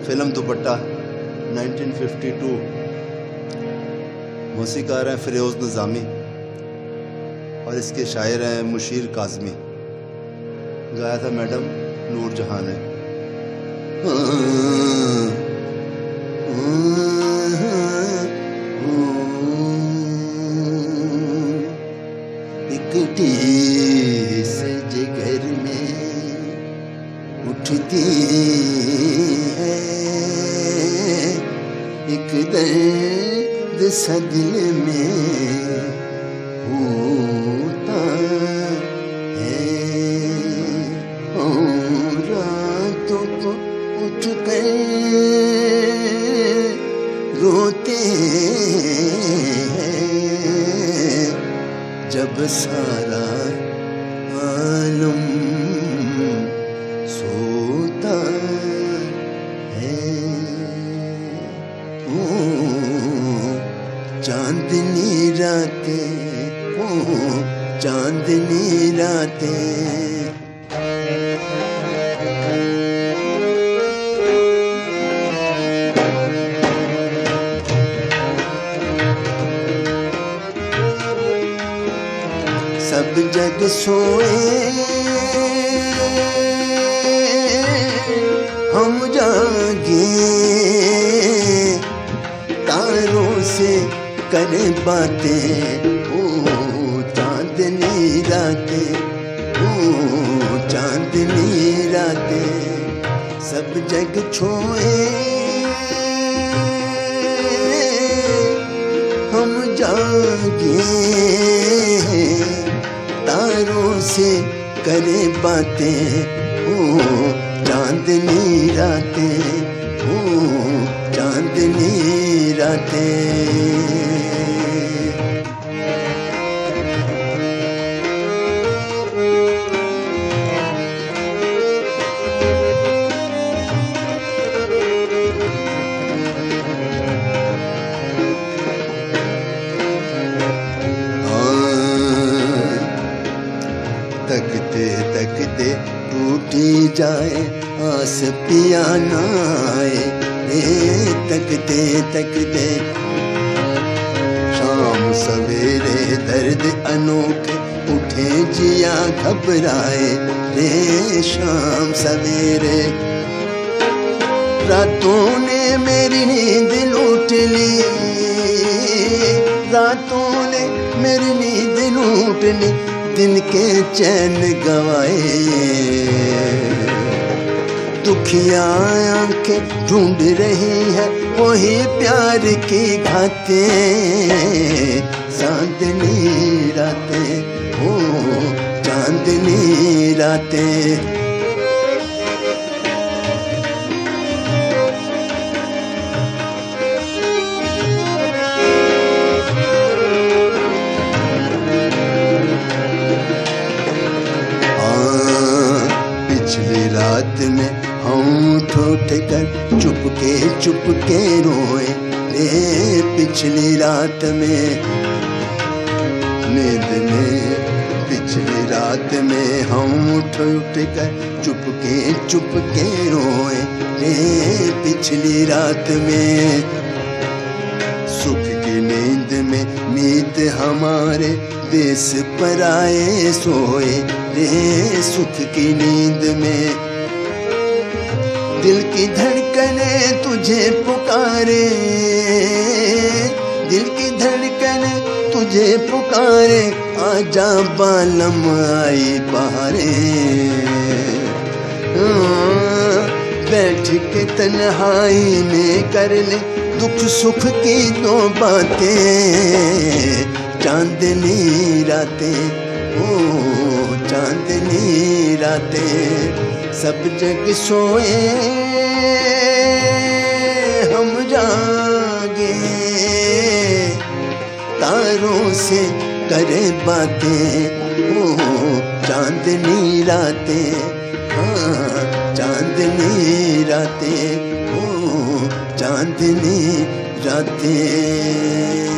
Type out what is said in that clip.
Film दुपट्टा 1952। मौसीकार हैं फिरोज़ निज़ामी और इसके शायर हैं मुशीर काज़मी। गाया था मैडम नूर जहां ने। एक टीस जिगर में उठती है, एक दर्द सा दिल में होता है। रातों को उठ कर रोते हैं, जब सारा आलम सोता है। चांदनी रातें, चांदनी रातें, सब जग सोए हम जागे, तारों से करे बातें। ओ चांदनी रातें, ओ चांदनी रातें, सब जग छोए हम जागे, तारों से करे बातें। ओ चांदनी रातें, ओ चांदनी रातें। तकते तकते टूटी जाए आस पिया ना आए, तकते तकते शाम सवेरे दर्द अनोखे उठे जिया घबराए रे। शाम सवेरे रातों ने मेरी नींद लूट ली, रातों ने मेरी नींद लूट ली, दिन के चैन गवाए। दुखिया आंखें ढूंढ रही है वही प्यार की घाटें। चांदनी रातें, ओ चांदनी रातें, पिछली रात में हम उठ कर चुपके रोए रे। पिछली रात में नींद में, पिछली रात में हम उठ कर चुपके रोए रे। पिछली रात में सुख की नींद में मीत हमारे देश पर आए सोए रे। सुख की नींद में दिल की धड़कने तुझे पुकारे, दिल की धड़कने तुझे पुकारे, आजा बालम आई बहारे। बैठ के तन्हाई में कर ले दुख सुख की दो बातें। चांदनी रातें, ओ चांदनी रातें, सब जग सोए हम जागे, तारों से करे बातें। ओ चांदनी रातें, हाँ चांदनी रातें, ओ चांदनी रातें।